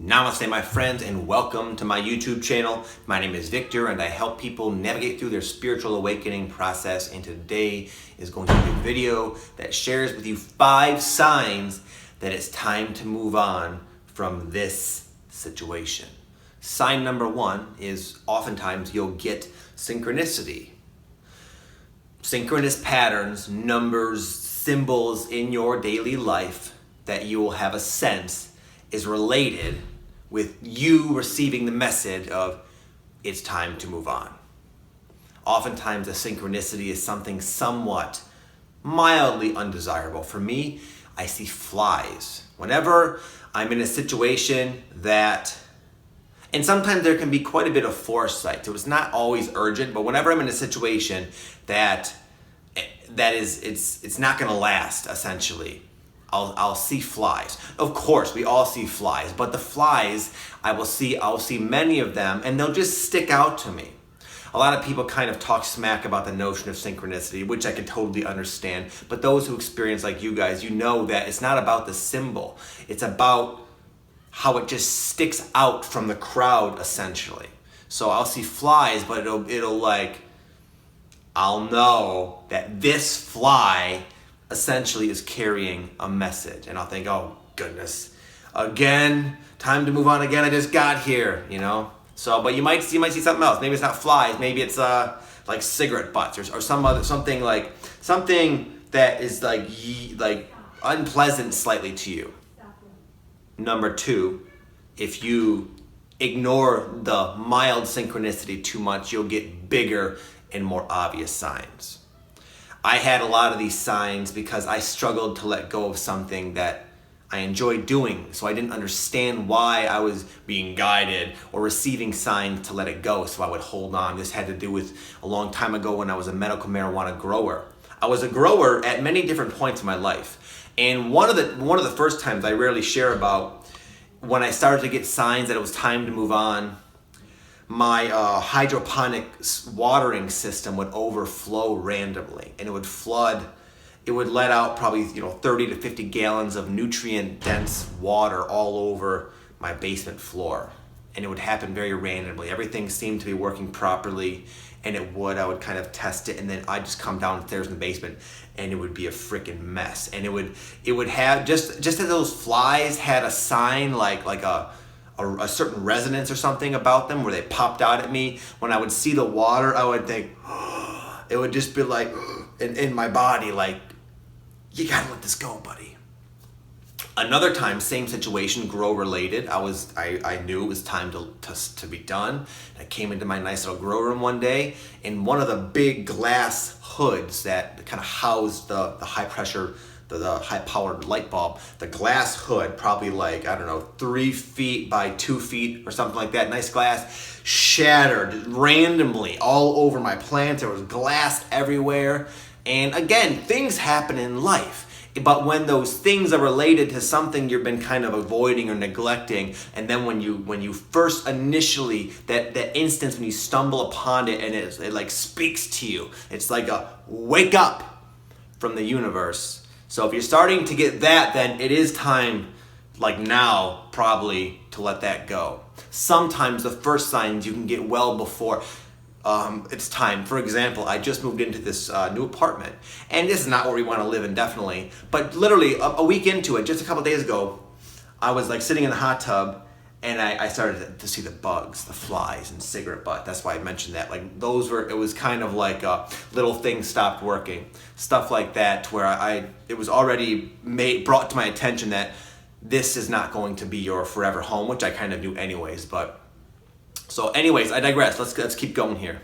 Namaste, my friends, and welcome to my YouTube channel. My name is Victor, and I help people navigate through their spiritual awakening process. And today is going to be a video that shares with you 5 signs that it's time to move on from this situation. Sign number 1 is oftentimes you'll get synchronicity. Synchronous patterns, numbers, symbols in your daily life that you will have a sense is related with you receiving the message of it's time to move on. Oftentimes a synchronicity is something somewhat mildly undesirable. For me, I see flies. Whenever I'm in a situation and sometimes there can be quite a bit of foresight, so it's not always urgent, but whenever I'm in a situation that is, it's not gonna last, essentially, I'll see flies. Of course, we all see flies, but the flies, I'll see many of them, and they'll just stick out to me. A lot of people kind of talk smack about the notion of synchronicity, which I can totally understand, but those who experience like you guys, you know that it's not about the symbol. It's about how it just sticks out from the crowd, essentially. So I'll see flies, but I'll know that this fly essentially is carrying a message, and I'll think, oh goodness, again, time to move on again, I just got here, So, but you might see something else. Maybe it's not flies, maybe it's like cigarette butts or something that is like unpleasant slightly to you. Number 2, if you ignore the mild synchronicity too much, you'll get bigger and more obvious signs. I had a lot of these signs because I struggled to let go of something that I enjoyed doing, so I didn't understand why I was being guided or receiving signs to let it go, so I would hold on. This had to do with a long time ago when I was a medical marijuana grower. I was a grower at many different points in my life, and one of the first times I rarely share about, when I started to get signs that it was time to move on, my hydroponic watering system would overflow randomly, and it would flood. It would let out probably 30 to 50 gallons of nutrient-dense water all over my basement floor, and it would happen very randomly. Everything seemed to be working properly, and I would kind of test it, and then I'd just come downstairs in the basement, and it would be a freaking mess. And it would have just as those flies had a sign like a certain resonance or something about them where they popped out at me. When I would see the water, I would think, it would just be like in my body, like, you gotta let this go, buddy. Another time, same situation, grow related. I knew it was time to be done. I came into my nice little grow room one day, and one of the big glass hoods that kind of housed the high pressure, the high-powered light bulb, the glass hood, probably 3 feet by 2 feet or something like that, nice glass, shattered randomly all over my plants. There was glass everywhere. And again, things happen in life. But when those things are related to something you've been kind of avoiding or neglecting, and then when you first initially, that instance when you stumble upon it and it speaks to you, it's like a wake up from the universe. So if you're starting to get that, then it is time, now, probably, to let that go. Sometimes the first signs you can get well before it's time. For example, I just moved into this new apartment, and this is not where we want to live indefinitely, but literally a week into it, just a couple days ago, I was sitting in the hot tub, and I started to see the bugs, the flies, and cigarette butt. That's why I mentioned that. It was kind of like little things stopped working. Stuff like that, where it was already brought to my attention that this is not going to be your forever home, which I kind of knew anyways. So anyways, I digress. Let's keep going here.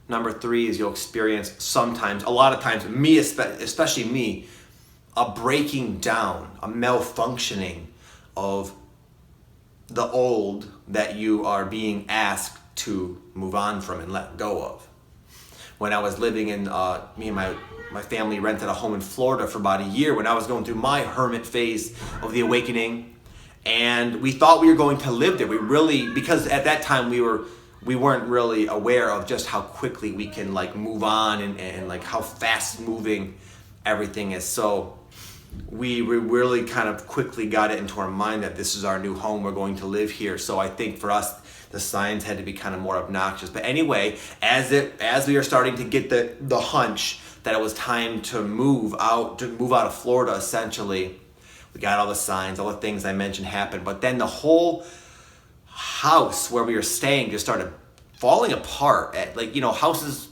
Number 3 is you'll experience sometimes, a lot of times, especially me, a breaking down, a malfunctioning of the old that you are being asked to move on from and let go of. When I was living in, me and my family rented a home in Florida for about a year when I was going through my hermit phase of the awakening, and we thought we were going to live there. Because at that time we weren't really aware of just how quickly we can move on and how fast moving everything is. So we really kind of quickly got it into our mind that this is our new home, we're going to live here. So I think for us, the signs had to be kind of more obnoxious. But anyway, as we were starting to get the hunch that it was time to move out of Florida, essentially, we got all the signs, all the things I mentioned happened. But then the whole house where we were staying just started falling apart. Houses,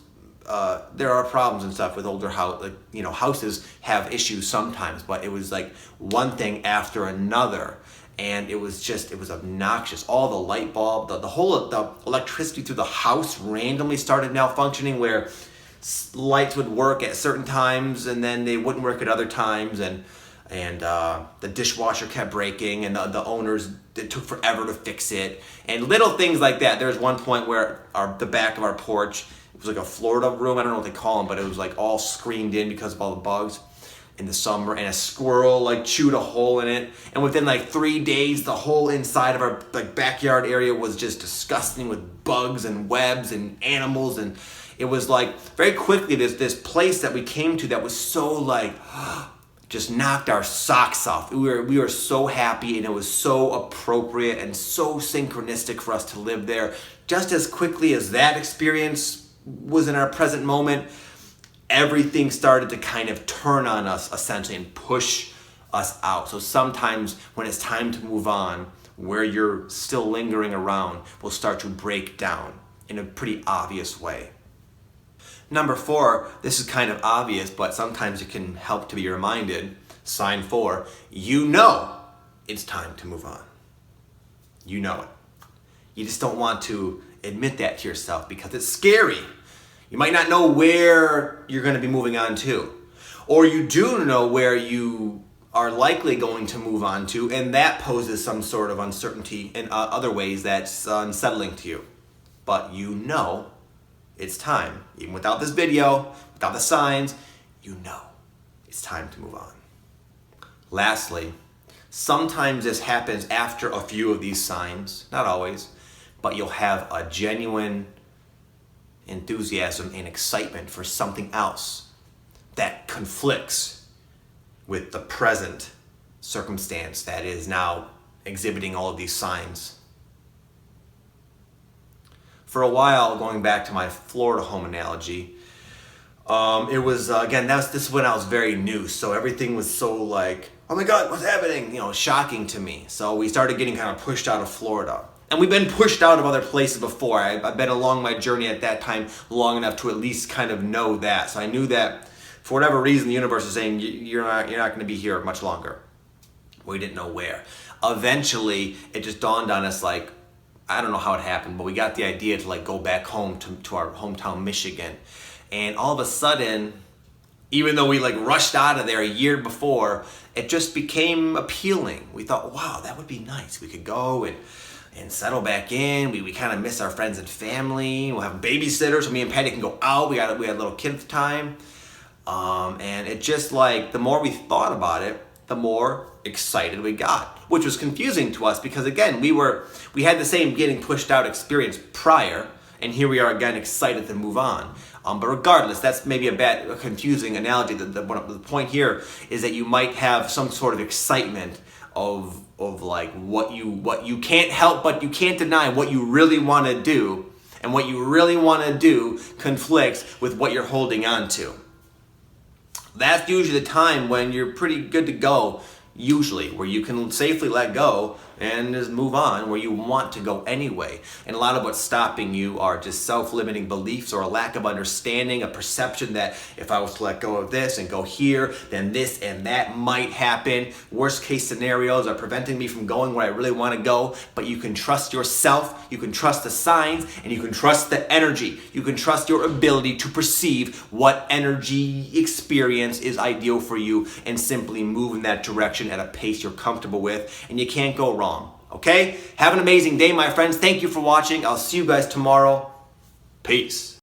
there are problems and stuff with older houses have issues sometimes, but it was like one thing after another. And it was obnoxious. All the light bulb, the electricity through the house randomly started malfunctioning, where lights would work at certain times and then they wouldn't work at other times, and the dishwasher kept breaking, and the owners, it took forever to fix it, and little things like that. There was one point where the back of our porch, it was like a Florida room, I don't know what they call them, but it was like all screened in because of all the bugs in the summer, and a squirrel like chewed a hole in it, and within like 3 days the whole inside of our backyard area was just disgusting with bugs and webs and animals. And it was like very quickly this place that we came to that was so like just knocked our socks off. We were so happy, and it was so appropriate and so synchronistic for us to live there. Just as quickly as that experience was in our present moment, everything started to kind of turn on us, essentially, and push us out. So sometimes when it's time to move on, where you're still lingering around will start to break down in a pretty obvious way. Number 4, this is kind of obvious, but sometimes it can help to be reminded. Sign 4, you know it's time to move on. You know it. You just don't want to admit that to yourself because it's scary. You might not know where you're going to be moving on to. Or you do know where you are likely going to move on to, and that poses some sort of uncertainty in other ways that's unsettling to you. But you know it's time. Even without this video, without the signs, you know it's time to move on. Lastly, sometimes this happens after a few of these signs, not always, but you'll have a genuine enthusiasm and excitement for something else that conflicts with the present circumstance that is now exhibiting all of these signs. For a while, going back to my Florida home analogy, it was, again, this is when I was very new, so everything was so like, oh my God, what's happening? Shocking to me. So we started getting kind of pushed out of Florida. And we've been pushed out of other places before. I've been along my journey at that time long enough to at least kind of know that. So I knew that for whatever reason, the universe is saying, you're not going to be here much longer. We didn't know where. Eventually, it just dawned on us, like, I don't know how it happened, but we got the idea to like go back home to our hometown, Michigan. And all of a sudden, even though we like rushed out of there a year before, it just became appealing. We thought, wow, that would be nice. We could go and settle back in. We kind of miss our friends and family. We'll have babysitters, so me and Patty can go out. We had little kids at the time. And it just like, the more we thought about it, the more excited we got, which was confusing to us because again, we had the same getting pushed out experience prior, and here we are again excited to move on. But regardless, that's maybe a confusing analogy. The point here is that you might have some sort of excitement of like what you can't help but you can't deny what you really want to do, and what you really want to do conflicts with what you're holding on to. That's usually the time when you're pretty good to go, usually, where you can safely let go and just move on, where you want to go anyway. And a lot of what's stopping you are just self-limiting beliefs or a lack of understanding, a perception that if I was to let go of this and go here, then this and that might happen. Worst case scenarios are preventing me from going where I really want to go. But you can trust yourself, you can trust the signs, and you can trust the energy. You can trust your ability to perceive what energy experience is ideal for you and simply move in that direction at a pace you're comfortable with, and you can't go wrong. Okay? Have an amazing day, my friends. Thank you for watching. I'll see you guys tomorrow. Peace.